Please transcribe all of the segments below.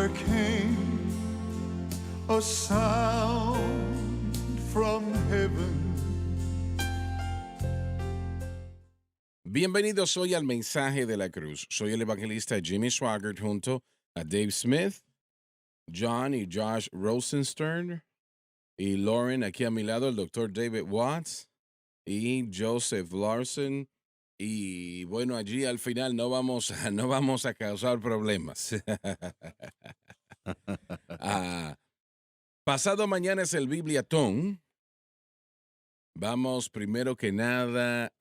there came a sound from heaven. Bienvenidos hoy al Mensaje de la Cruz. Soy el evangelista Jimmy Swaggart junto a Dave Smith, John y Josh Rosenstern y Lauren, aquí a mi lado el doctor David Watts y Joseph Larson. Y bueno, allí al final no vamos a causar problemas. Ah, pasado mañana es el Bibliatón. Vamos primero que nada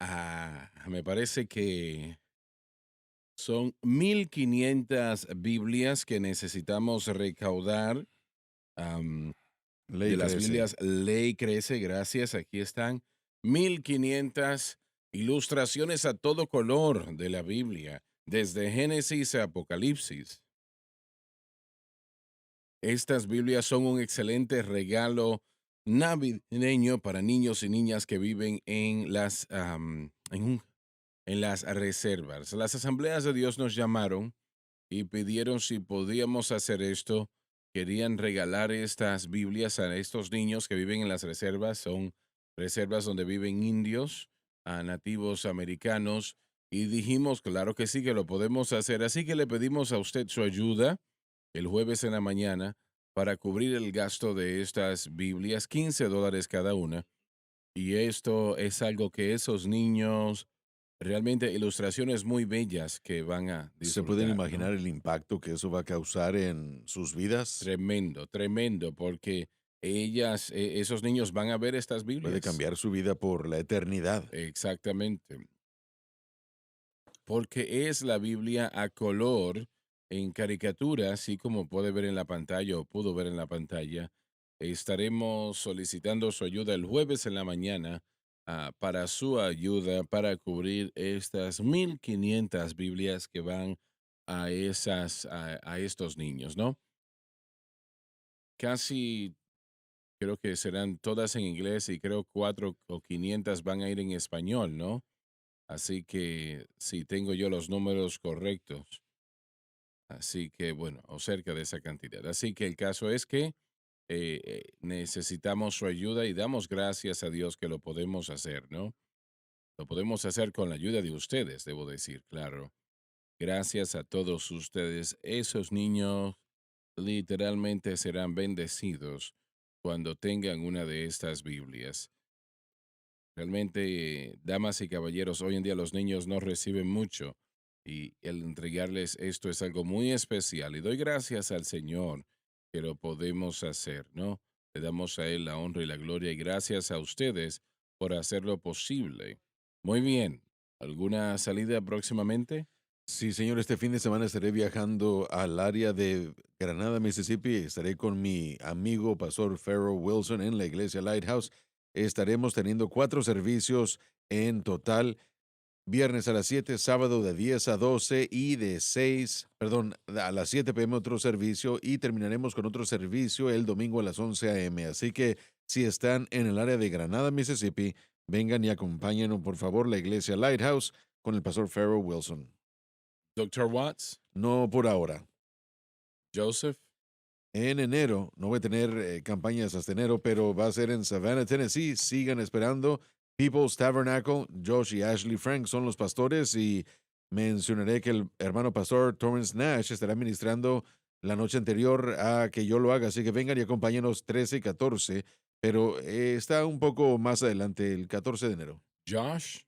me parece que son 1,500 Biblias que necesitamos recaudar. am, Ley de las 13. Biblias Ley Crece, gracias, aquí están 1,500 ilustraciones a todo color de la Biblia, desde Génesis a Apocalipsis. Estas Biblias son un excelente regalo navideño para niños y niñas que viven en las reservas. Las asambleas de Dios nos llamaron y pidieron si podíamos hacer esto. Querían regalar estas Biblias a estos niños que viven en las reservas. Son reservas donde viven indios, nativos americanos. Y dijimos, claro que sí, que lo podemos hacer. Así que le pedimos a usted su ayuda el jueves en la mañana para cubrir el gasto de estas Biblias, $15 cada una. Y esto es algo que esos niños, realmente ilustraciones muy bellas que van a ¿Se pueden disfrutar, ¿no? imaginar el impacto que eso va a causar en sus vidas? Tremendo, tremendo, porque esos niños van a ver estas Puede Biblias. cambiar su vida por la eternidad. Exactamente. Porque es la Biblia a color, en caricatura, así como puede ver en la pantalla o pudo ver en la pantalla. Estaremos solicitando su ayuda el jueves en la mañana para su ayuda para cubrir estas 1,500 Biblias que van a estos niños, ¿no? Casi creo que serán todas en inglés y creo 4 o 500 van a ir en español, ¿no? Así que si tengo yo los números correctos. Así que bueno, o cerca de esa cantidad. Así que el caso es que necesitamos su ayuda y damos gracias a Dios que lo podemos hacer, ¿no? Lo podemos hacer con la ayuda de ustedes, debo decir, claro. Gracias a todos ustedes. Esos niños literalmente serán bendecidos cuando tengan una de estas Biblias. Realmente, damas y caballeros, hoy en día los niños no reciben mucho y el entregarles esto es algo muy especial. Y doy gracias al Señor que lo podemos hacer, ¿no? Le damos a Él la honra y la gloria y gracias a ustedes por hacerlo posible. Muy bien. ¿Alguna salida próximamente? Sí, señor, este fin de semana estaré viajando al área de Granada, Mississippi. Estaré con mi amigo Pastor Pharaoh Wilson en la iglesia Lighthouse. Estaremos teniendo 4 servicios en total. Viernes a las 7, sábado de 10 a 12 y de 6, perdón, a las 7 p.m. otro servicio y terminaremos con otro servicio el domingo a las 11 a.m. Así que si están en el área de Granada, Mississippi, vengan y acompáñenos, por favor, la iglesia Lighthouse con el pastor Pharaoh Wilson. Doctor Watts, No por ahora. Joseph. En enero, no voy a tener campañas hasta enero, pero va a ser en Savannah, Tennessee. Sigan esperando. People's Tabernacle, Josh y Ashley Frank son los pastores y mencionaré que el hermano pastor Torrance Nash estará ministrando la noche anterior a que yo lo haga, así que vengan y acompáñenos 13 y 14, pero está un poco más adelante, el 14 de enero. Josh.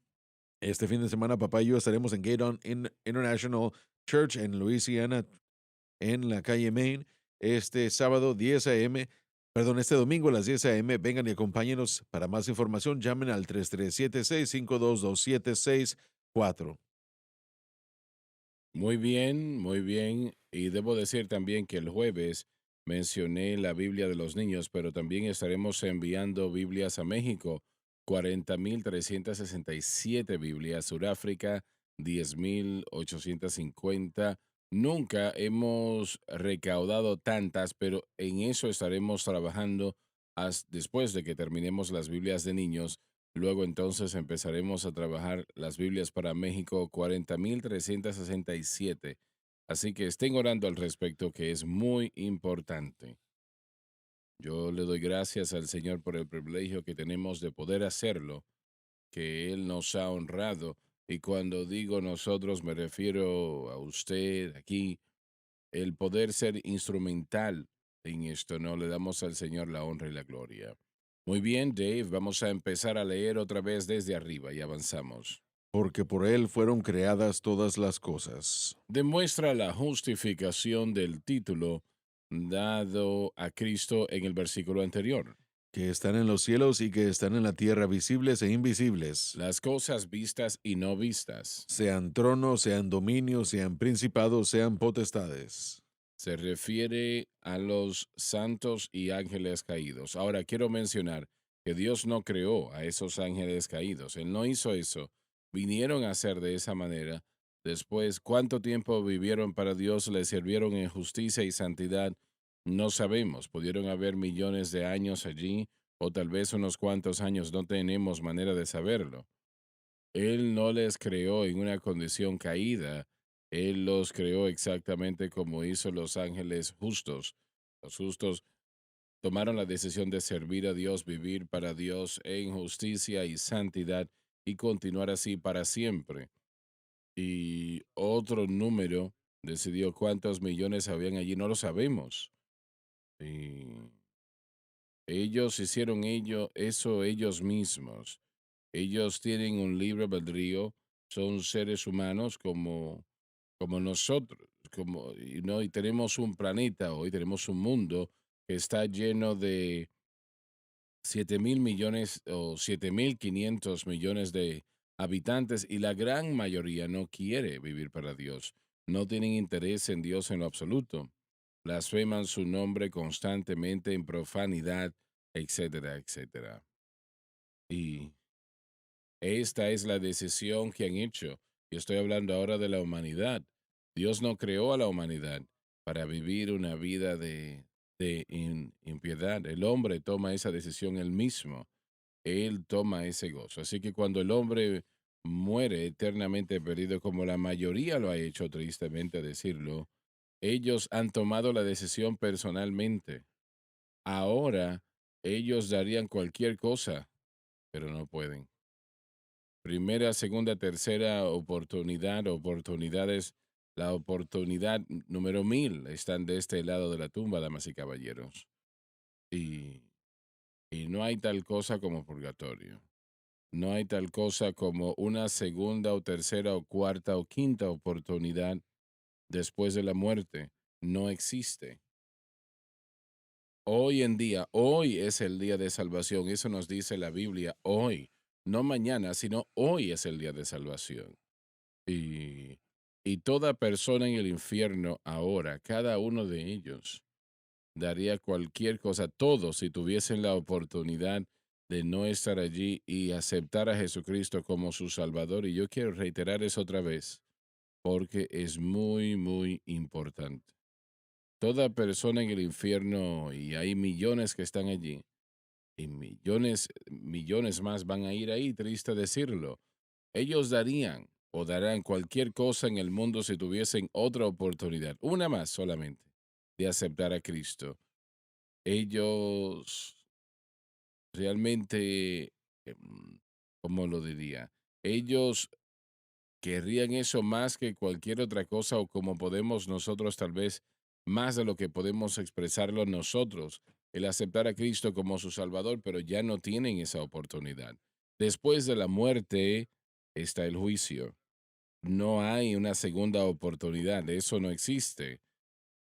Este fin de semana, papá y yo estaremos en Gaydon International Church en Louisiana, en la calle Main, este sábado 10 a.m., perdón, este domingo a las 10 a.m. Vengan y acompáñenos. Para más información, llamen al 337-652-2764. Muy bien, muy bien. Y debo decir también que el jueves mencioné la Biblia de los niños, pero también estaremos enviando Biblias a México. 40,367 Biblias. Sudáfrica, 10,850. Nunca hemos recaudado tantas, pero en eso estaremos trabajando después de que terminemos las Biblias de niños. Luego entonces empezaremos a trabajar las Biblias para México, 40,367. Así que estén orando al respecto, que es muy importante. Yo le doy gracias al Señor por el privilegio que tenemos de poder hacerlo, que Él nos ha honrado. Y cuando digo nosotros, me refiero a usted aquí, el poder ser instrumental en esto, ¿no? Le damos al Señor la honra y la gloria. Muy bien, Dave, vamos a empezar a leer otra vez desde arriba y avanzamos. Porque por él fueron creadas todas las cosas, Demuestra la justificación del título dado a Cristo en el versículo anterior. que están en los cielos y que están en la tierra, visibles e invisibles, Las cosas vistas y no vistas. sean tronos, sean dominios, sean principados, sean potestades. Se refiere a los santos y ángeles caídos. Ahora quiero mencionar que Dios no creó a esos ángeles caídos. Él no hizo eso. Vinieron a ser de esa manera. Después, ¿cuánto tiempo vivieron para Dios? ¿Le sirvieron en justicia y santidad? No sabemos. Pudieron haber millones de años allí o tal vez unos cuantos años. No tenemos manera de saberlo. Él no les creó en una condición caída. Él los creó exactamente como hizo los ángeles justos. Los justos tomaron la decisión de servir a Dios, vivir para Dios en justicia y santidad y continuar así para siempre. Y otro número decidió cuántos millones habían allí, no lo sabemos. Y ellos hicieron eso ellos mismos. Ellos tienen un libre albedrío, son seres humanos como nosotros, ¿no? Y tenemos un planeta hoy, tenemos un mundo que está lleno de 7.000 millones o 7.500 millones de habitantes y la gran mayoría no quiere vivir para Dios, no tienen interés en Dios en lo absoluto, blasfeman su nombre constantemente en profanidad, etcétera, etcétera. Y esta es la decisión que han hecho. Y estoy hablando ahora de la humanidad. Dios no creó a la humanidad para vivir una vida de impiedad. El hombre toma esa decisión él mismo. Él toma ese gozo. Así que cuando el hombre muere eternamente perdido, como la mayoría lo ha hecho, tristemente decirlo, ellos han tomado la decisión personalmente. Ahora ellos darían cualquier cosa, pero no pueden. Primera, segunda, tercera oportunidad, oportunidades. La oportunidad número 1000 están de este lado de la tumba, damas y caballeros. Y, y no hay tal cosa como purgatorio. No hay tal cosa como una segunda o tercera o cuarta o quinta oportunidad después de la muerte. No existe. Hoy en día, hoy es el día de salvación. Eso nos dice la Biblia. Hoy. No mañana, sino hoy es el día de salvación. Y, y toda persona en el infierno ahora, cada uno de ellos, daría cualquier cosa, todos, si tuviesen la oportunidad de no estar allí y aceptar a Jesucristo como su Salvador. Y yo quiero reiterar eso otra vez, porque es muy, muy importante. Toda persona en el infierno, y hay millones que están allí, y millones, millones más van a ir ahí, triste decirlo. Ellos darían o darán cualquier cosa en el mundo si tuviesen otra oportunidad, una más solamente, de aceptar a Cristo. Ellos realmente, ¿cómo lo diría? Ellos querrían eso más que cualquier otra cosa o como podemos nosotros tal vez más de lo que podemos expresarlo nosotros, el aceptar a Cristo como su Salvador, pero ya no tienen esa oportunidad. Después de la muerte está el juicio. No hay una segunda oportunidad, eso no existe.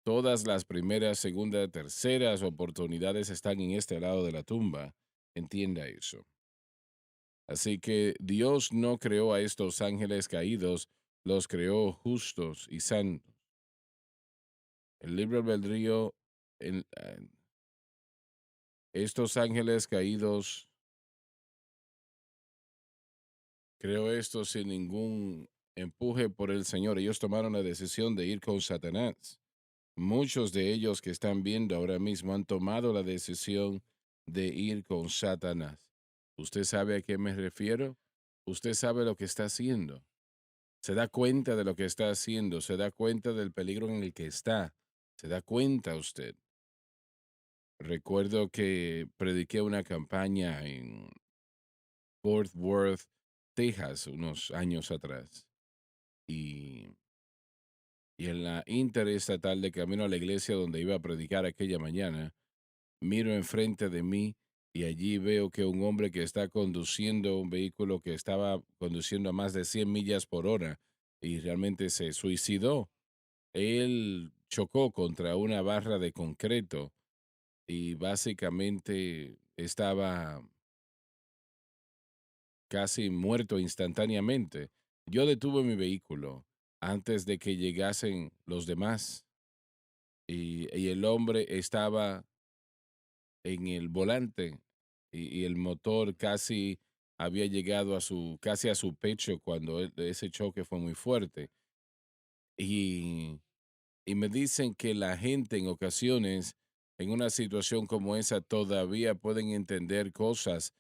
Todas las primeras, segundas, terceras oportunidades están en este lado de la tumba. Entienda eso. Así que Dios no creó a estos ángeles caídos, los creó justos y santos. El libre albedrío, estos ángeles caídos, creó esto sin ningún empuje por el Señor. Ellos tomaron la decisión de ir con Satanás. Muchos de ellos que están viendo ahora mismo han tomado la decisión de ir con Satanás. ¿Usted sabe a qué me refiero? ¿Usted sabe lo que está haciendo? Se da cuenta de lo que está haciendo, se da cuenta del peligro en el que está, se da cuenta usted. Recuerdo que prediqué una campaña en Fort Worth, Texas, unos años atrás. Y, y en la interestatal de camino a la iglesia donde iba a predicar aquella mañana, miro enfrente de mí y allí veo que un hombre que está conduciendo un vehículo que estaba conduciendo a más de 100 millas por hora y realmente se suicidó. Él chocó contra una barra de concreto y básicamente estaba casi muerto instantáneamente. Yo detuve mi vehículo antes de que llegasen los demás y el hombre estaba en el volante y el motor casi había llegado a casi a su pecho cuando ese choque fue muy fuerte. Y, y me dicen que la gente en ocasiones, en una situación como esa, todavía pueden entender cosas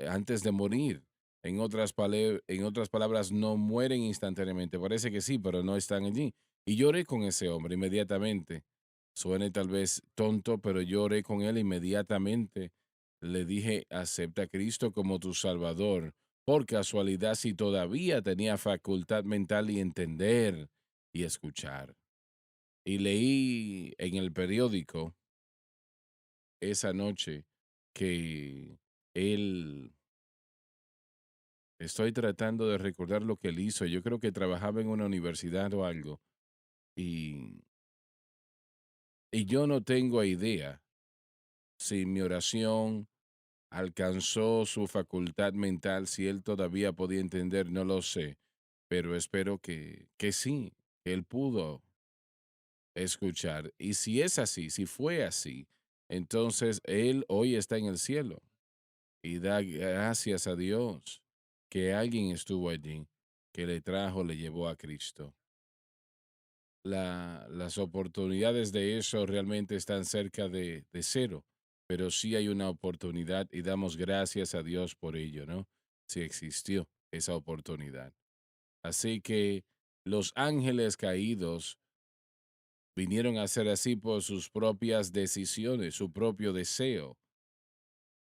antes de morir. En otras palabras, no mueren instantáneamente. Parece que sí, pero no están allí. Y lloré con ese hombre inmediatamente. Suene tal vez tonto, pero lloré con él inmediatamente. Le dije, acepta a Cristo como tu Salvador. Por casualidad, si todavía tenía facultad mental y entender y escuchar. Y leí en el periódico esa noche que él, estoy tratando de recordar lo que él hizo. Yo creo que trabajaba en una universidad o algo. Y, y yo no tengo idea si mi oración alcanzó su facultad mental, si él todavía podía entender, no lo sé. Pero espero que sí, que él pudo escuchar. Y si es así, si fue así, entonces Él hoy está en el cielo y da gracias a Dios que alguien estuvo allí, que le trajo, le llevó a Cristo. Las oportunidades de eso realmente están cerca de cero, pero sí hay una oportunidad y damos gracias a Dios por ello, ¿no? Si existió esa oportunidad. Así que los ángeles caídos vinieron a ser así por sus propias decisiones, su propio deseo.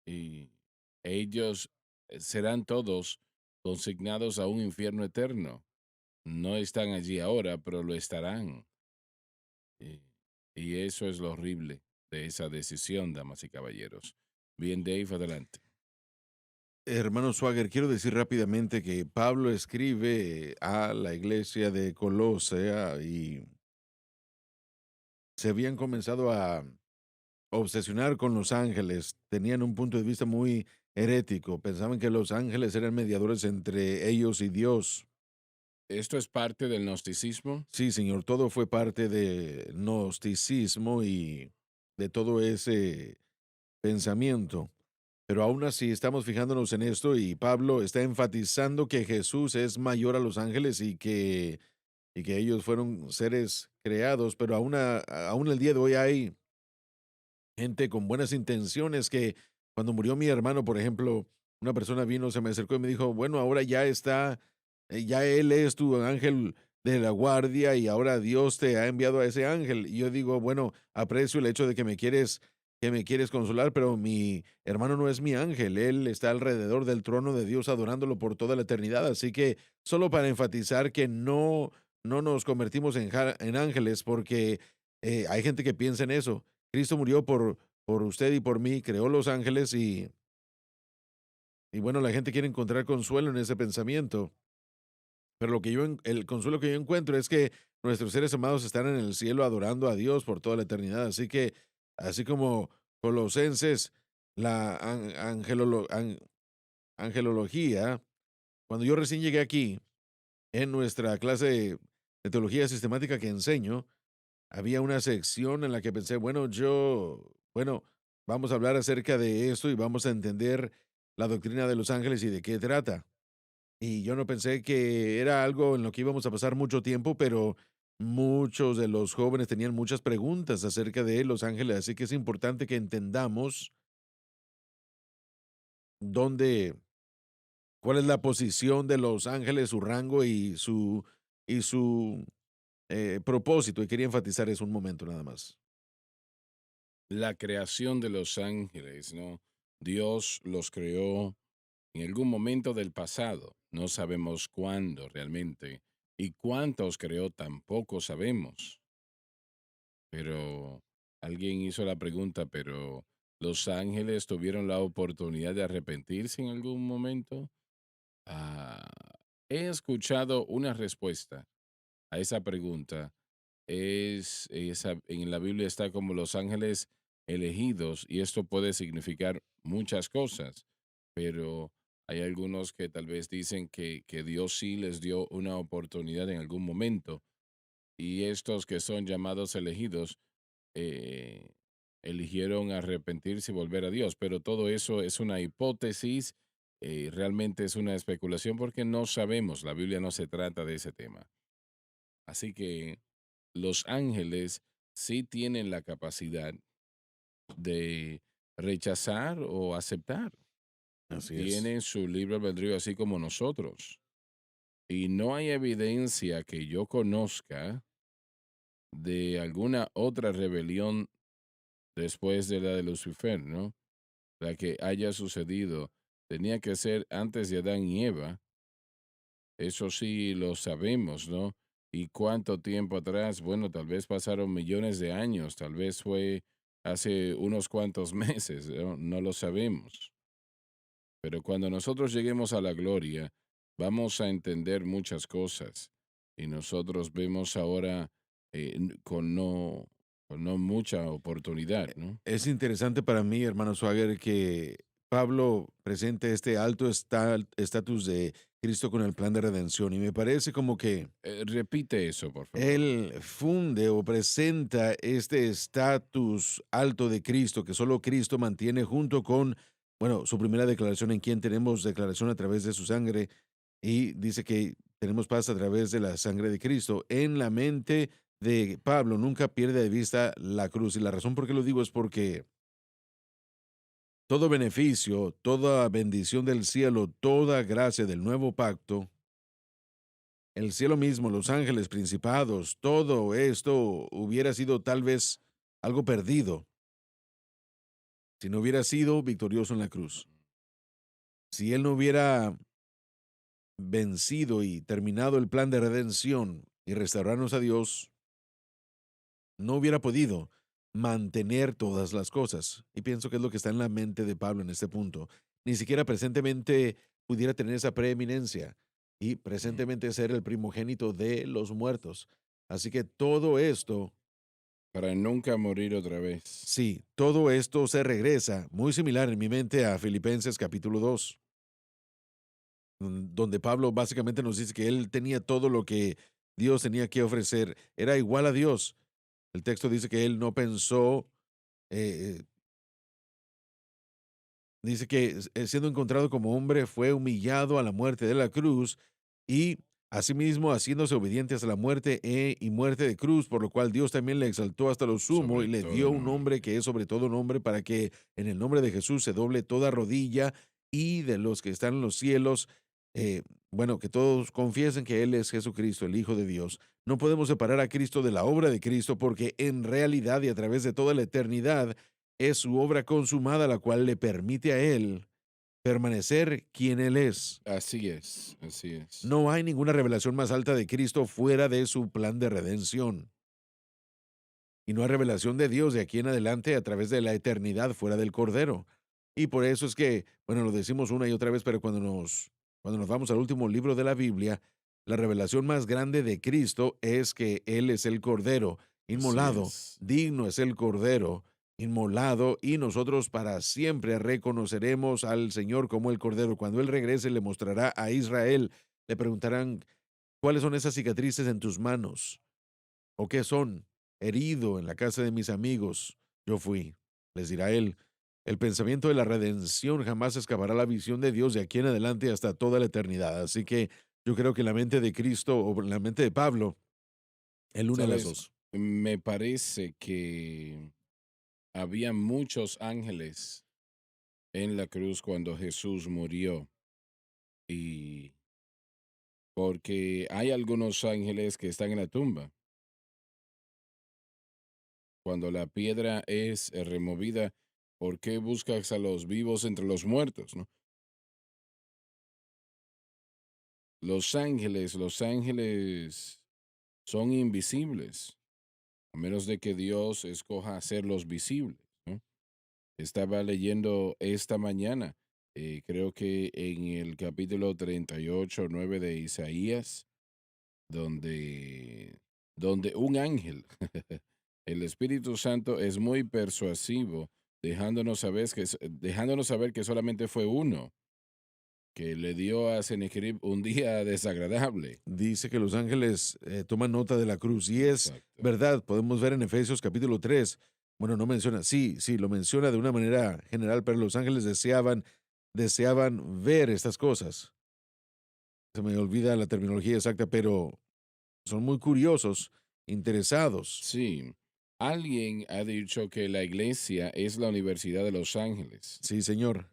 Y ellos serán todos consignados a un infierno eterno. No están allí ahora, pero lo estarán. Y, y eso es lo horrible de esa decisión, damas y caballeros. Bien, Dave, adelante. Hermano Swagger, quiero decir rápidamente que Pablo escribe a la iglesia de Colosea y se habían comenzado a obsesionar con los ángeles. Tenían un punto de vista muy herético. Pensaban que los ángeles eran mediadores entre ellos y Dios. Esto es parte del gnosticismo. Sí, señor, todo fue parte de gnosticismo y de todo ese pensamiento. Pero aún así estamos fijándonos en esto y Pablo está enfatizando que Jesús es mayor a los ángeles y que ellos fueron seres creados, pero aún el día de hoy hay gente con buenas intenciones que cuando murió mi hermano, por ejemplo, una persona vino, se me acercó y me dijo, bueno, ahora ya está, ya él es tu ángel de la guardia y ahora Dios te ha enviado a ese ángel. Y yo digo, bueno, aprecio el hecho de que me quieres consolar, pero mi hermano no es mi ángel, él está alrededor del trono de Dios adorándolo por toda la eternidad. Así que solo para enfatizar que no nos convertimos en ángeles porque hay gente que piensa en eso. Cristo murió por usted y por mí, creó los ángeles y bueno, la gente quiere encontrar consuelo en ese pensamiento, pero el consuelo que yo encuentro es que nuestros seres amados están en el cielo adorando a Dios por toda la eternidad. Así que, así como Colosenses, la angelología, cuando yo recién llegué aquí, en nuestra clase de teología sistemática que enseño, había una sección en la que pensé, bueno, vamos a hablar acerca de esto y vamos a entender la doctrina de los ángeles y de qué trata. Y yo no pensé que era algo en lo que íbamos a pasar mucho tiempo, pero muchos de los jóvenes tenían muchas preguntas acerca de los ángeles, así que es importante que entendamos dónde, cuál es la posición de los ángeles, su rango y su y su propósito. Y quería enfatizar eso un momento nada más. La creación de los ángeles, ¿no? Dios los creó en algún momento del pasado. No sabemos cuándo realmente. Y cuántos creó tampoco sabemos. Pero alguien hizo la pregunta, pero ¿los ángeles tuvieron la oportunidad de arrepentirse en algún momento? Ah, he escuchado una respuesta a esa pregunta. En la Biblia está como los ángeles elegidos y esto puede significar muchas cosas, pero hay algunos que tal vez dicen que Dios sí les dio una oportunidad en algún momento y estos que son llamados elegidos eh, eligieron arrepentirse y volver a Dios, pero todo eso es una hipótesis, realmente es una especulación porque no sabemos, la Biblia no se trata de ese tema. Así que los ángeles sí tienen la capacidad de rechazar o aceptar. Así es. Tienen su libre albedrío así como nosotros. Y no hay evidencia que yo conozca de alguna otra rebelión después de la de Lucifer, ¿no? La que haya sucedido. Tenía que ser antes de Adán y Eva. Eso sí lo sabemos, ¿no? ¿Y cuánto tiempo atrás? Bueno, tal vez pasaron millones de años, tal vez fue hace unos cuantos meses, ¿no? No lo sabemos. Pero cuando nosotros lleguemos a la gloria, vamos a entender muchas cosas. Y nosotros vemos ahora con no mucha oportunidad, ¿no? Es interesante para mí, hermano Swagger, que Pablo presente este alto estatus de Cristo con el plan de redención. Y me parece como que Repite eso, por favor. él funde o presenta este estatus alto de Cristo que solo Cristo mantiene junto con, bueno, su primera declaración en quien tenemos declaración a través de su sangre y dice que tenemos paz a través de la sangre de Cristo. En la mente de Pablo nunca pierde de vista la cruz y la razón por qué lo digo es porque todo beneficio, toda bendición del cielo, toda gracia del nuevo pacto, el cielo mismo, los ángeles, principados, todo esto hubiera sido tal vez algo perdido si no hubiera sido victorioso en la cruz. Si él no hubiera vencido y terminado el plan de redención y restaurarnos a Dios, no hubiera podido mantener todas las cosas. Y pienso que es lo que está en la mente de Pablo en este punto. Ni siquiera presentemente pudiera tener esa preeminencia y Mm. presentemente ser el primogénito de los muertos. Así que todo esto, Para nunca morir otra vez. sí, todo esto se regresa, muy similar en mi mente a Filipenses capítulo 2, donde Pablo básicamente nos dice que él tenía todo lo que Dios tenía que ofrecer, era igual a Dios. El texto dice que él no pensó, eh, dice que siendo encontrado como hombre fue humillado a la muerte de la cruz y asimismo haciéndose obediente hasta la muerte y muerte de cruz, por lo cual Dios también le exaltó hasta lo sumo y Sobre le todo dio un nombre nombre. que es sobre todo nombre para que en el nombre de Jesús se doble toda rodilla y de los que están en los cielos, eh, bueno, que todos confiesen que Él es Jesucristo, el Hijo de Dios. No podemos separar a Cristo de la obra de Cristo porque en realidad y a través de toda la eternidad es su obra consumada la cual le permite a Él permanecer quien Él es. Así es, así es. No hay ninguna revelación más alta de Cristo fuera de su plan de redención. Y no hay revelación de Dios de aquí en adelante a través de la eternidad fuera del Cordero. Y por eso es que, bueno, lo decimos una y otra vez, pero cuando nos vamos al último libro de la Biblia, la revelación más grande de Cristo es que Él es el Cordero Así inmolado, es. digno es el Cordero inmolado, y nosotros para siempre reconoceremos al Señor como el Cordero. Cuando Él regrese, le mostrará a Israel, le preguntarán, ¿cuáles son esas cicatrices en tus manos? ¿O qué son? Herido en la casa de mis amigos, yo fui. Les dirá él. El pensamiento de la redención jamás escapará la visión de Dios de aquí en adelante hasta toda la eternidad. Así que yo creo que en la mente de Cristo o en la mente de Pablo, él une las Sabes, dos. me parece que había muchos ángeles en la cruz cuando Jesús murió y porque hay algunos ángeles que están en la tumba. Cuando la piedra es removida, ¿por qué buscas a los vivos entre los muertos, no? Los ángeles son invisibles, a menos de que Dios escoja hacerlos visibles, ¿no? Estaba leyendo esta mañana, creo que en el capítulo 38:9 de Isaías, donde, donde un ángel, el Espíritu Santo es muy persuasivo, dejándonos saber que solamente fue uno que le dio a Sennacherib un día desagradable. Dice que los ángeles toman nota de la cruz y es Exacto. verdad, podemos ver en Efesios capítulo 3. Bueno, no menciona, sí, sí, lo menciona de una manera general, pero los ángeles deseaban ver estas cosas. Se me olvida la terminología exacta, pero son muy curiosos, interesados. Sí, alguien ha dicho que la iglesia es la Universidad de Los Ángeles. Sí, señor.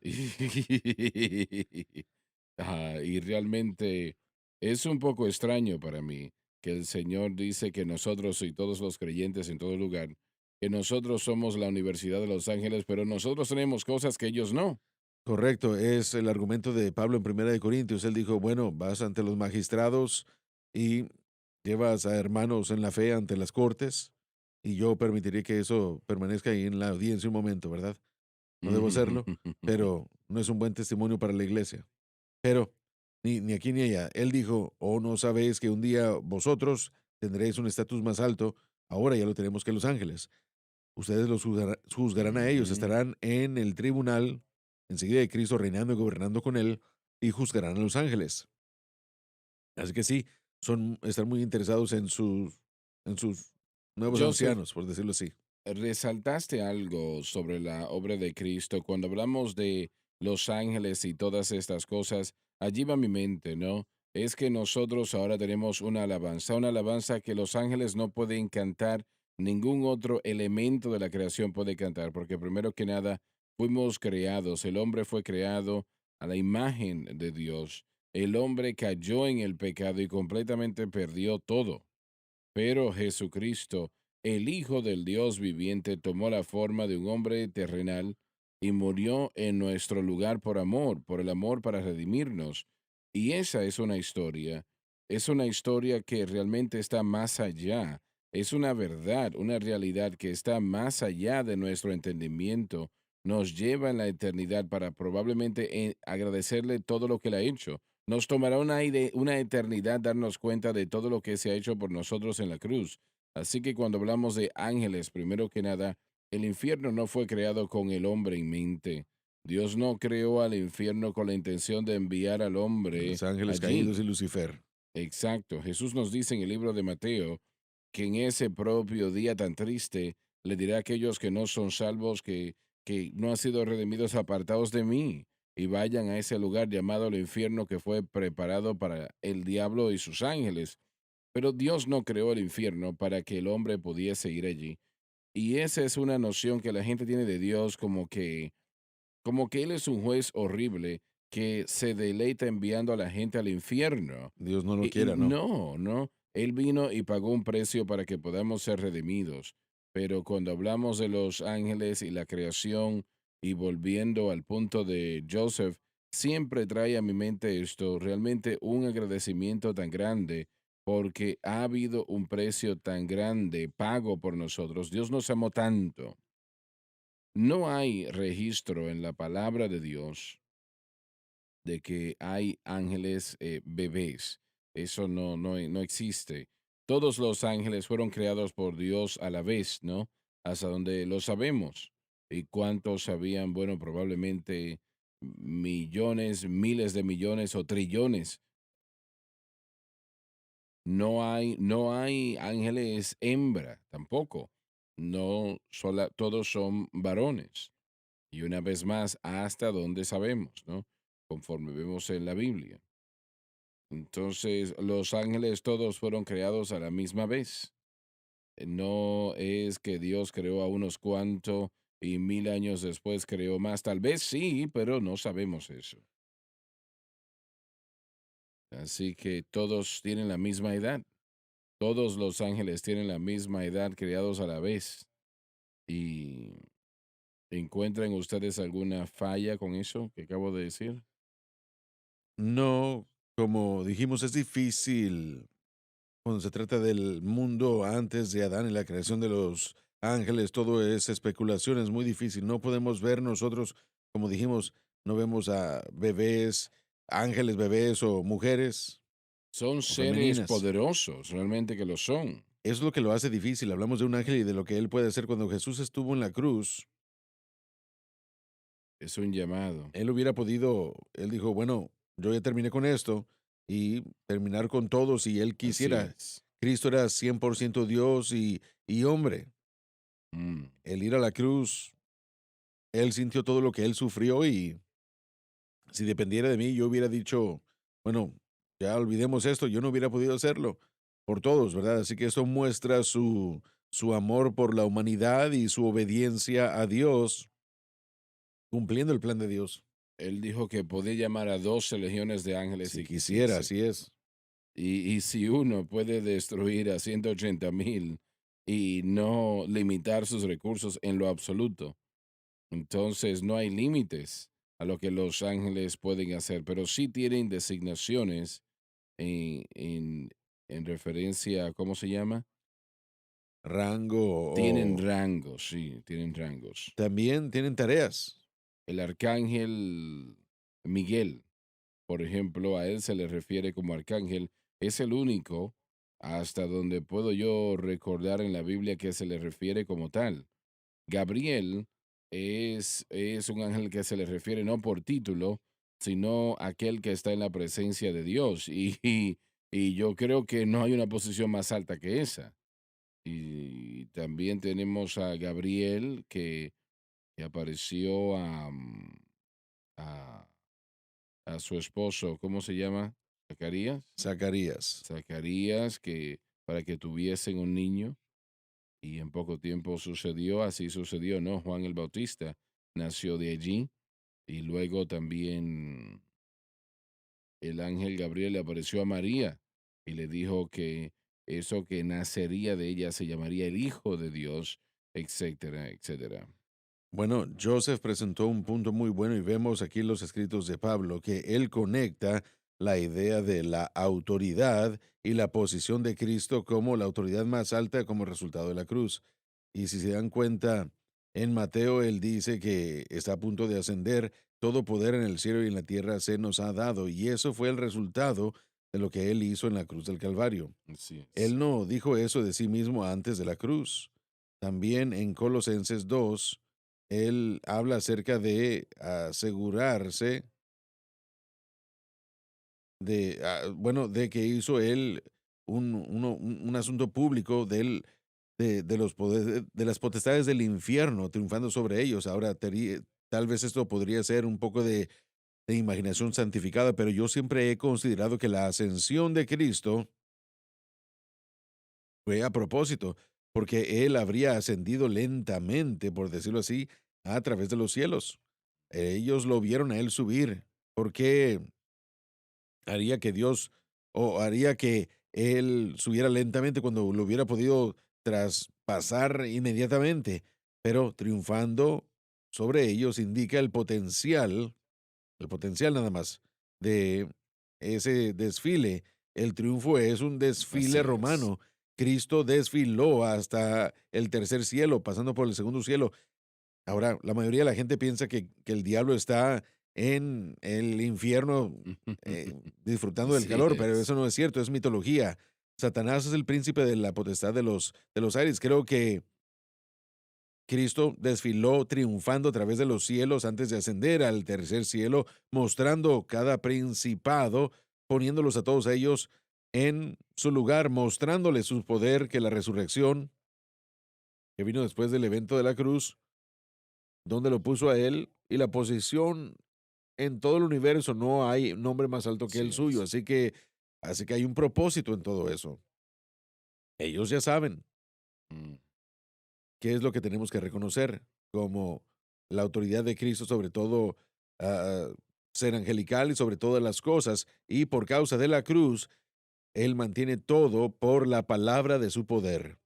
Y realmente es un poco extraño para mí que el Señor dice que nosotros y todos los creyentes en todo lugar, que nosotros somos la Universidad de Los Ángeles, pero nosotros tenemos cosas que ellos no. Correcto, es el argumento de Pablo en Primera de Corintios. Él dijo, bueno, vas ante los magistrados y llevas a hermanos en la fe ante las cortes y yo permitiré que eso permanezca ahí en la audiencia un momento, ¿verdad? No debo hacerlo, pero no es un buen testimonio para la iglesia. Pero ni aquí ni allá. Él dijo, oh, no sabéis que un día vosotros tendréis un estatus más alto, ahora ya lo tenemos que los ángeles. Ustedes los juzgarán a ellos, Ujú. estarán en el tribunal, enseguida de Cristo reinando y gobernando con él, y juzgarán a los ángeles. Así que sí, están muy interesados en sus nuevos Joseph, ancianos, por decirlo así. resaltaste algo sobre la obra de Cristo. Cuando hablamos de los ángeles y todas estas cosas, allí va mi mente, ¿no? Es que nosotros ahora tenemos una alabanza que los ángeles no pueden cantar, ningún otro elemento de la creación puede cantar, porque primero que nada fuimos creados, el hombre fue creado a la imagen de Dios. El hombre cayó en el pecado y completamente perdió todo. Pero Jesucristo, el Hijo del Dios viviente, tomó la forma de un hombre terrenal y murió en nuestro lugar por amor, por el amor para redimirnos. Y esa es una historia que realmente está más allá, es una verdad, una realidad que está más allá de nuestro entendimiento, nos lleva en la eternidad para probablemente agradecerle todo lo que le ha hecho. Nos tomará una eternidad darnos cuenta de todo lo que se ha hecho por nosotros en la cruz. Así que cuando hablamos de ángeles, primero que nada, el infierno no fue creado con el hombre en mente. Dios no creó al infierno con la intención de enviar al hombre Los ángeles allí. caídos y Lucifer. Exacto. Jesús nos dice en el libro de Mateo que en ese propio día tan triste le dirá a aquellos que no son salvos que no han sido redimidos apartados de mí y vayan a ese lugar llamado el infierno que fue preparado para el diablo y sus ángeles. Pero Dios no creó el infierno para que el hombre pudiese ir allí. Y esa es una noción que la gente tiene de Dios como que Él es un juez horrible que se deleita enviando a la gente al infierno. Dios no lo Y quiera, ¿no? no, no. Él vino y pagó un precio para que podamos ser redimidos. Pero cuando hablamos de los ángeles y la creación y volviendo al punto de Joseph, siempre trae a mi mente esto, realmente un agradecimiento tan grande porque ha habido un precio tan grande pago por nosotros. Dios nos amó tanto. No hay registro en la palabra de Dios de que hay ángeles bebés. Eso no existe. Todos los ángeles fueron creados por Dios a la vez, ¿no? Hasta donde lo sabemos. ¿Y cuántos habían? Bueno, probablemente millones, miles de millones o trillones. No hay ángeles hembra tampoco. No, todos son varones. Y una vez más, hasta donde sabemos, ¿no? Conforme vemos en la Biblia. Entonces, los ángeles todos fueron creados a la misma vez. No es que Dios creó a unos cuantos y 1000 años después creó más. Tal vez sí, pero no sabemos eso. Así que todos tienen la misma edad. Todos los ángeles tienen la misma edad, creados a la vez. ¿Y encuentran ustedes alguna falla con eso que acabo de decir? No, como dijimos, es difícil cuando se trata del mundo antes de Adán y la creación de los ángeles, todo es especulación, es muy difícil. No podemos ver nosotros, como dijimos, no vemos a bebés, ángeles bebés o mujeres Son o seres femeninas. poderosos, realmente que lo son. Es lo que lo hace difícil. Hablamos de un ángel y de lo que él puede hacer. Cuando Jesús estuvo en la cruz, Es un llamado. él hubiera podido, él dijo, bueno, yo ya terminé con esto y terminar con todo si él Así quisiera. es. Cristo era 100% Dios y hombre. Mm. El ir a la cruz, él sintió todo lo que él sufrió y si dependiera de mí, yo hubiera dicho, bueno, ya olvidemos esto, yo no hubiera podido hacerlo por todos, ¿verdad? Así que esto muestra su amor por la humanidad y su obediencia a Dios, cumpliendo el plan de Dios. Él dijo que podía llamar a 12 legiones de ángeles Si si quisiera, quisiese. así es. Y si uno puede destruir a 180,000 y no limitar sus recursos en lo absoluto, entonces no hay límites a lo que los ángeles pueden hacer, pero sí tienen designaciones en, en, en referencia a, ¿cómo se llama? Rango Tienen o rangos, sí, tienen rangos. también tienen tareas. El arcángel Miguel, por ejemplo, a él se le refiere como arcángel, es el único hasta donde puedo yo recordar en la Biblia que se le refiere como tal. Gabriel es un ángel que se le refiere no por título, sino aquel que está en la presencia de Dios. Y yo creo que no hay una posición más alta que esa. Y también tenemos a Gabriel que apareció a, a su esposo, ¿cómo se llama? Zacarías. Zacarías. Zacarías, que para que tuviesen un niño. Y en poco tiempo sucedió, así sucedió, ¿no? Juan el Bautista nació de allí y luego también el ángel Gabriel le apareció a María y le dijo que eso que nacería de ella se llamaría el Hijo de Dios, etcétera, etcétera. Bueno, Joseph presentó un punto muy bueno y vemos aquí en los escritos de Pablo que él conecta la idea de la autoridad y la posición de Cristo como la autoridad más alta como resultado de la cruz. Y si se dan cuenta, en Mateo él dice que está a punto de ascender, todo poder en el cielo y en la tierra se nos ha dado, y eso fue el resultado de lo que él hizo en la cruz del Calvario. Así es. Él no dijo eso de sí mismo antes de la cruz. También en Colosenses 2, él habla acerca de asegurarse de, bueno, de que hizo él un asunto público de los poderes, de las potestades del infierno, triunfando sobre ellos. Ahora, tal vez esto podría ser un poco de imaginación santificada, pero yo siempre he considerado que la ascensión de Cristo fue a propósito, porque él habría ascendido lentamente, por decirlo así, a través de los cielos. Ellos lo vieron a él subir. ¿Por qué haría que Dios o haría que él subiera lentamente cuando lo hubiera podido traspasar inmediatamente? Pero triunfando sobre ellos indica el potencial nada más de ese desfile. El triunfo es un desfile Así es. romano. Cristo desfiló hasta el tercer cielo, pasando por el segundo cielo. Ahora, la mayoría de la gente piensa que el diablo está en el infierno disfrutando del Así calor, pero es. eso no es cierto, es mitología. Satanás es el príncipe de la potestad de los aires. Creo que Cristo desfiló triunfando a través de los cielos antes de ascender al tercer cielo, mostrando cada principado, poniéndolos a todos ellos en su lugar, mostrándoles su poder, que la resurrección que vino después del evento de la cruz, donde lo puso a él, y la posición en todo el universo, no hay nombre más alto que Así el suyo, es. así que hay un propósito en todo eso. Ellos ya saben Mm. qué es lo que tenemos que reconocer como la autoridad de Cristo, sobre todo, ah, ser angelical y sobre todas las cosas, y por causa de la cruz, Él mantiene todo por la palabra de su poder.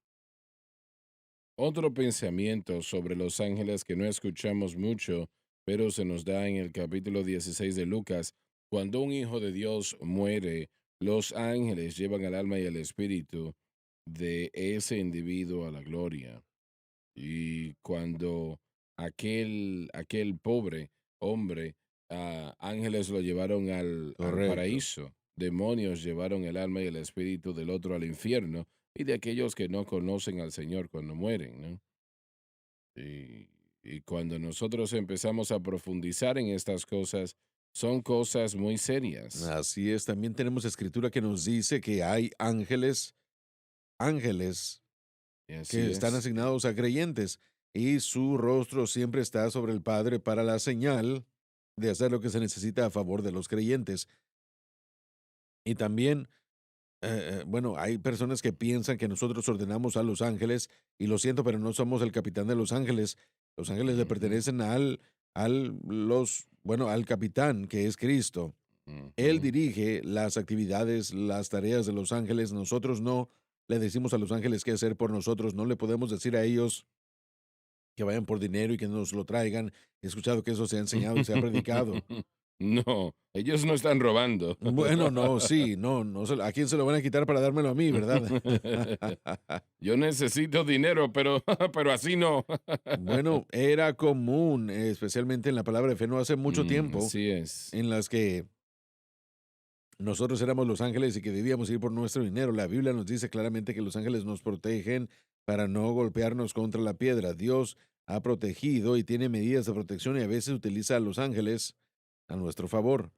Otro pensamiento sobre los ángeles que no escuchamos mucho, pero se nos da en el capítulo 16 de Lucas. Cuando un hijo de Dios muere, los ángeles llevan el alma y el espíritu de ese individuo a la gloria. Y cuando aquel pobre hombre, ángeles lo llevaron al Correcto. paraíso, demonios llevaron el alma y el espíritu del otro al infierno, y de aquellos que no conocen al Señor cuando mueren, ¿no? Y cuando nosotros empezamos a profundizar en estas cosas, son cosas muy serias. Así es, también tenemos escritura que nos dice que hay ángeles Y que así están es. asignados a creyentes y su rostro siempre está sobre el Padre para la señal de hacer lo que se necesita a favor de los creyentes. Y también, bueno, hay personas que piensan que nosotros ordenamos a los ángeles, y lo siento, pero no somos el capitán de los ángeles. Los ángeles le Ujú, pertenecen al capitán, que es Cristo. Él ujú. dirige las actividades, las tareas de los ángeles. Nosotros no le decimos a los ángeles qué hacer por nosotros. No le podemos decir a ellos que vayan por dinero y que nos lo traigan. He escuchado que eso se ha enseñado y se ha predicado. No, ellos no están robando. Bueno, no, sí, no, no, ¿a quién se lo van a quitar para dármelo a mí, verdad? Yo necesito dinero, pero, pero así no. Bueno, era común, especialmente en la palabra de fe, no hace mucho tiempo, Así es. en las que nosotros éramos los ángeles y que debíamos ir por nuestro dinero. La Biblia nos dice claramente que los ángeles nos protegen para no golpearnos contra la piedra. Dios ha protegido y tiene medidas de protección, y a veces utiliza a los ángeles a nuestro favor.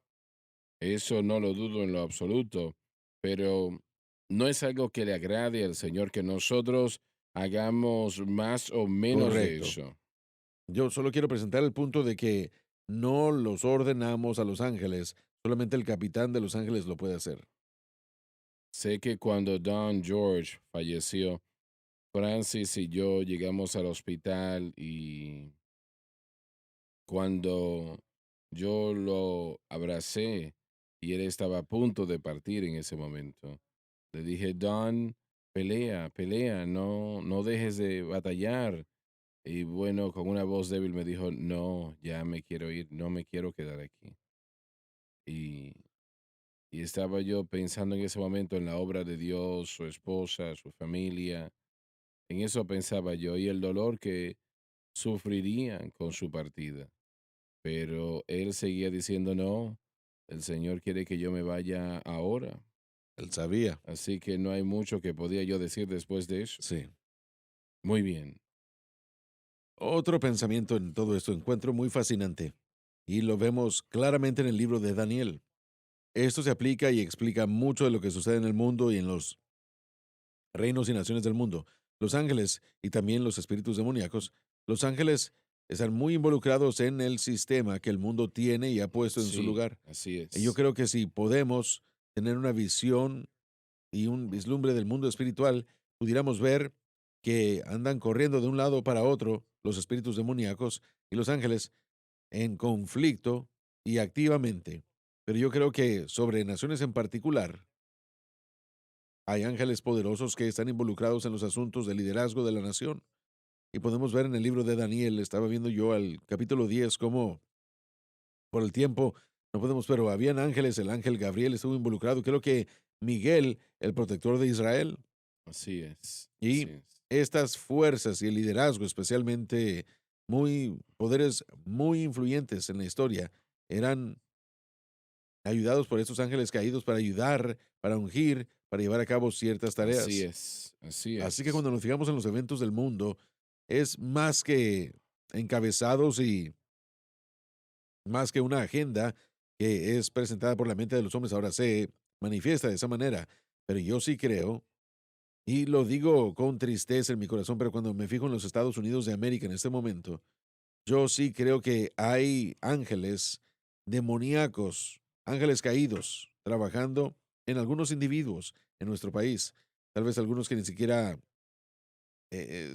Eso no lo dudo en lo absoluto, pero no es algo que le agrade al Señor que nosotros hagamos más o menos de Correcto. eso. Yo solo quiero presentar el punto de que no los ordenamos a los ángeles, solamente el capitán de los ángeles lo puede hacer. Sé que cuando Don George falleció, Francis y yo llegamos al hospital y cuando yo lo abracé y él estaba a punto de partir en ese momento, le dije, Don, pelea, pelea, no dejes de batallar. Y bueno, con una voz débil me dijo, no, ya me quiero ir, no me quiero quedar aquí. Y, y estaba yo pensando en ese momento en la obra de Dios, su esposa, su familia. En eso pensaba yo y el dolor que sufrirían con su partida. Pero él seguía diciendo, no, el Señor quiere que yo me vaya ahora. Él sabía, Así que no hay mucho que podía yo decir después de eso. sí. Muy bien. Otro pensamiento en todo esto encuentro muy fascinante, y lo vemos claramente en el libro de Daniel. Esto se aplica y explica mucho de lo que sucede en el mundo y en los reinos y naciones del mundo. Los ángeles y también los espíritus demoníacos, los ángeles están muy involucrados en el sistema que el mundo tiene y ha puesto en su Sí, lugar. así Y yo es. creo que si podemos tener una visión y un vislumbre del mundo espiritual, pudiéramos ver que andan corriendo de un lado para otro los espíritus demoníacos y los ángeles en conflicto y activamente. Pero yo creo que sobre naciones en particular, hay ángeles poderosos que están involucrados en los asuntos de liderazgo de la nación. Y podemos ver en el libro de Daniel, estaba viendo yo al capítulo 10 cómo por el tiempo no podemos, pero habían ángeles, el ángel Gabriel estuvo involucrado, creo que Miguel, el protector de Israel, Así es. Así y es. estas fuerzas y el liderazgo, especialmente poderes muy influyentes en la historia, eran ayudados por estos ángeles caídos para ayudar, para ungir, para llevar a cabo ciertas Así tareas. es. Así Así que es. cuando nos fijamos en los eventos del mundo, es más que encabezados y más que una agenda que es presentada por la mente de los hombres, ahora se manifiesta de esa manera. Pero yo sí creo, y lo digo con tristeza en mi corazón, pero cuando me fijo en los Estados Unidos de América en este momento, yo sí creo que hay ángeles demoníacos, ángeles caídos, trabajando en algunos individuos en nuestro país. Tal vez algunos que ni siquiera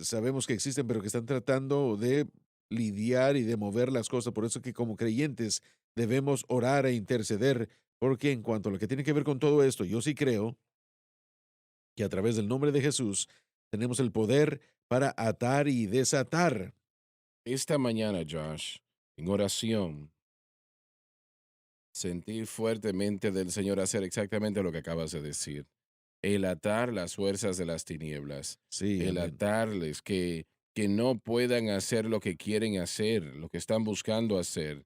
sabemos que existen, pero que están tratando de lidiar y de mover las cosas. Por eso que como creyentes debemos orar e interceder, porque en cuanto a lo que tiene que ver con todo esto, yo sí creo que a través del nombre de Jesús tenemos el poder para atar y desatar. Esta mañana, Josh, en oración, sentí fuertemente del Señor hacer exactamente lo que acabas de decir. El atar las fuerzas de las tinieblas, Sí, el amén. atarles que no puedan hacer lo que quieren hacer, lo que están buscando hacer,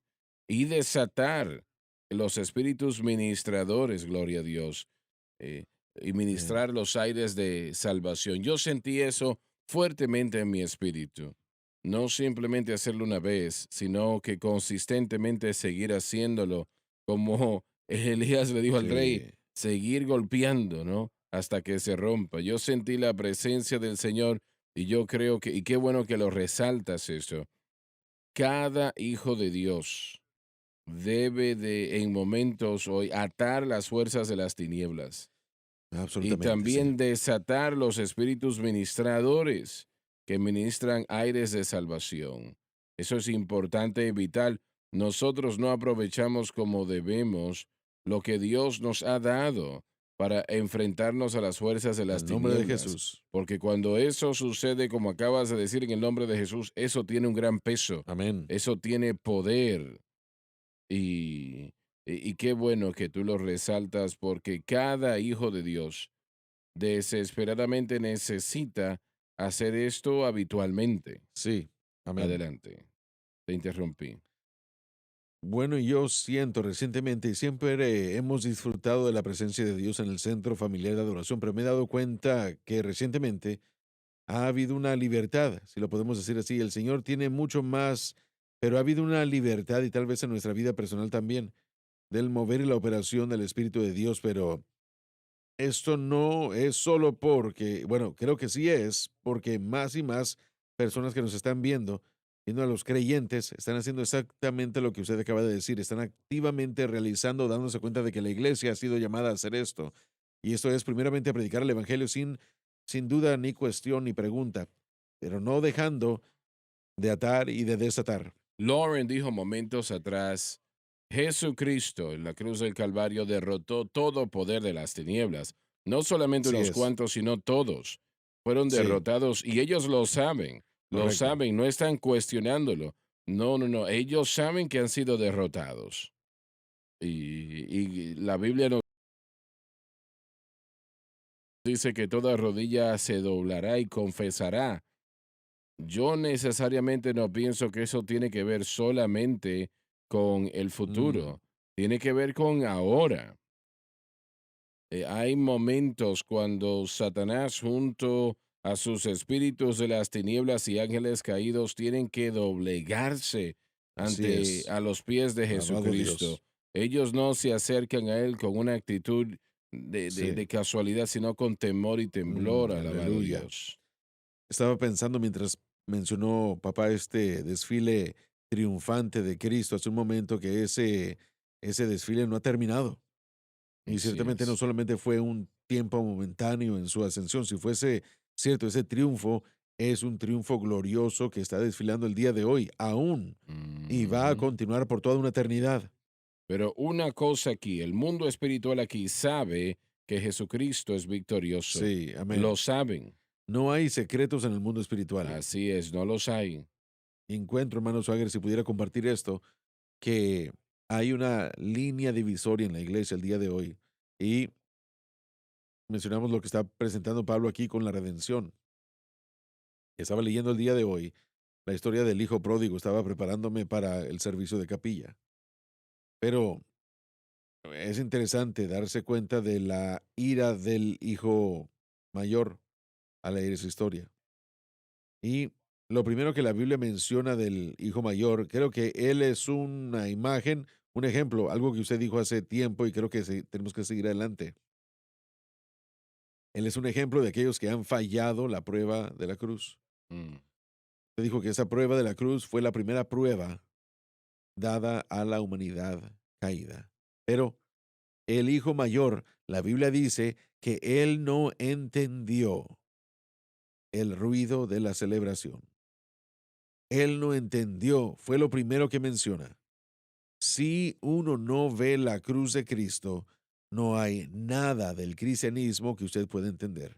y desatar los espíritus ministradores, gloria a Dios, eh, y Amén. ministrar los aires de salvación. Yo sentí eso fuertemente en mi espíritu. No simplemente hacerlo una vez, sino que consistentemente seguir haciéndolo, como Elías le dijo al rey, Sí, seguir golpeando, ¿no? Hasta que se rompa. Yo sentí la presencia del Señor y yo creo que, y qué bueno que lo resaltas eso. Cada hijo de Dios debe de, en momentos hoy, atar las fuerzas de las tinieblas y absolutamente, sí. también desatar los espíritus ministradores que ministran aires de salvación. Eso es importante y vital. Nosotros no aprovechamos como debemos lo que Dios nos ha dado para enfrentarnos a las fuerzas de En las el nombre de tinieblas. Jesús. Porque cuando eso sucede, como acabas de decir en el nombre de Jesús, eso tiene un gran peso, Amén. eso tiene poder. Y qué bueno que tú lo resaltas porque cada hijo de Dios desesperadamente necesita hacer esto habitualmente. Sí, amén. Adelante, te interrumpí. Bueno, yo siento recientemente y siempre hemos disfrutado de la presencia de Dios en el centro familiar de adoración, pero me he dado cuenta que recientemente ha habido una libertad, si lo podemos decir así. El Señor tiene mucho más, pero ha habido una libertad y tal vez en nuestra vida personal también del mover y la operación del Espíritu de Dios, pero esto no es solo porque, bueno, creo que sí es, porque más y más personas que nos están viendo a los creyentes, están haciendo exactamente lo que usted acaba de decir, están activamente realizando, dándose cuenta de que la iglesia ha sido llamada a hacer esto. Y esto es primeramente a predicar el Evangelio sin duda ni cuestión ni pregunta, pero no dejando de atar y de desatar. Lauren dijo momentos atrás, Jesucristo en la cruz del Calvario derrotó todo poder de las tinieblas. No solamente Así unos es, cuantos, sino todos. Fueron sí, derrotados y ellos lo correcto. saben, no están cuestionándolo. No, no, no, ellos saben que han sido derrotados. Y la Biblia nos dice que toda rodilla se doblará y confesará. Yo necesariamente no pienso que eso tiene que ver solamente con el Mm, futuro, tiene que ver con ahora. Hay momentos cuando Satanás junto a sus espíritus de las tinieblas y ángeles caídos tienen que doblegarse así ante es, a los pies de alabado Jesucristo. Dios. Ellos no se acercan a Él con una actitud Sí, de casualidad, sino con temor y temblor, alabado aleluya. Dios. Estaba pensando mientras mencionó papá este desfile triunfante de Cristo hace un momento que ese desfile no ha terminado. Y Así ciertamente no es. solamente fue un tiempo momentáneo en su ascensión, si fuese cierto, ese triunfo es un triunfo glorioso que está desfilando el día de hoy, aún, y va a Ujú. continuar por toda una eternidad. Pero una cosa aquí, el mundo espiritual aquí sabe que Jesucristo es victorioso. Sí, Lo amén. saben. No hay secretos en el mundo espiritual. Así es, no los hay. Encuentro, hermano Swagger, si pudiera compartir esto, que hay una línea divisoria en la iglesia el día de hoy. Y mencionamos lo que está presentando Pablo aquí con la redención. Estaba leyendo el día de hoy la historia del hijo pródigo, estaba preparándome para el servicio de capilla. Pero es interesante darse cuenta de la ira del hijo mayor al leer esa historia. Y lo primero que la Biblia menciona del hijo mayor, creo que él es una imagen, un ejemplo, algo que usted dijo hace tiempo y creo que tenemos que seguir adelante. Él es un ejemplo de aquellos que han fallado la prueba de la cruz. Mm. Usted dijo que esa prueba de la cruz fue la primera prueba dada a la humanidad caída. Pero el hijo mayor, la Biblia dice que él no entendió el ruido de la celebración. Él no entendió, fue lo primero que menciona. Si uno no ve la cruz de Cristo, no hay nada del cristianismo que usted pueda entender.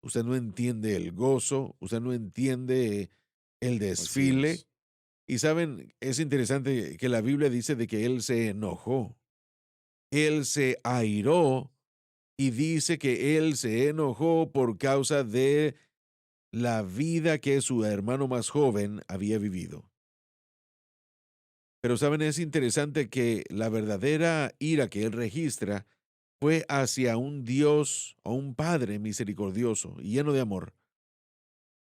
Usted no entiende el gozo, usted no entiende el Así desfile. es. Y saben, es interesante que la Biblia dice de que él se enojó, él se airó y dice que él se enojó por causa de la vida que su hermano más joven había vivido. Pero saben, es interesante que la verdadera ira que él registra fue hacia un Dios o un Padre misericordioso y lleno de amor.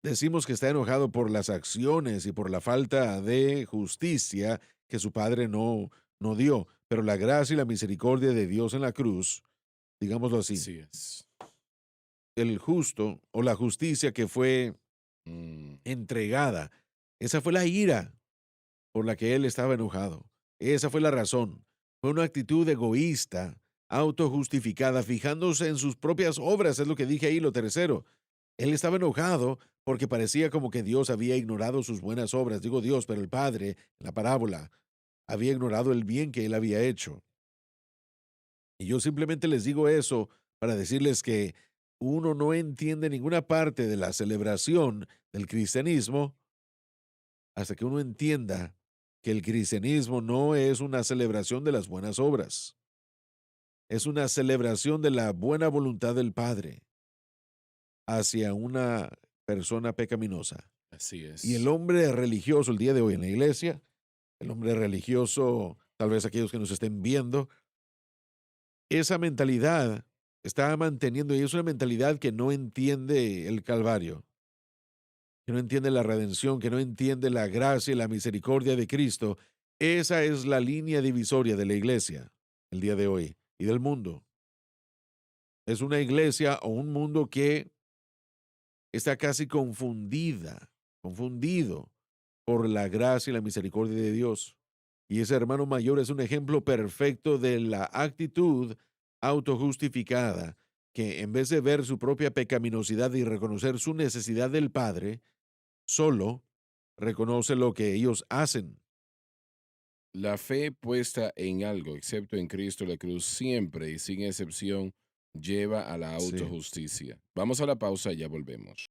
Decimos que está enojado por las acciones y por la falta de justicia que su padre no dio, pero la gracia y la misericordia de Dios en la cruz, digámoslo así, Así es. el justo o la justicia que fue Mm, entregada, esa fue la ira por la que él estaba enojado. Esa fue la razón. Fue una actitud egoísta, autojustificada, fijándose en sus propias obras, es lo que dije ahí, lo tercero. Él estaba enojado porque parecía como que Dios había ignorado sus buenas obras. Digo Dios, pero el Padre, en la parábola, había ignorado el bien que él había hecho. Y yo simplemente les digo eso para decirles que uno no entiende ninguna parte de la celebración del cristianismo hasta que uno entienda que el cristianismo no es una celebración de las buenas obras, es una celebración de la buena voluntad del Padre hacia una persona pecaminosa. así Y el es. hombre religioso el día de hoy en la iglesia, el hombre religioso, tal vez aquellos que nos estén viendo, esa mentalidad está manteniendo y es una mentalidad que no entiende el Calvario, que no entiende la redención, que no entiende la gracia y la misericordia de Cristo. Esa es la línea divisoria de la iglesia el día de hoy y del mundo. Es una iglesia o un mundo que está casi confundido por la gracia y la misericordia de Dios. Y ese hermano mayor es un ejemplo perfecto de la actitud autojustificada, que en vez de ver su propia pecaminosidad y reconocer su necesidad del Padre, solo reconoce lo que ellos hacen. La fe puesta en algo, excepto en Cristo la cruz, siempre y sin excepción, lleva a la Sí. autojusticia. Vamos a la pausa y ya volvemos.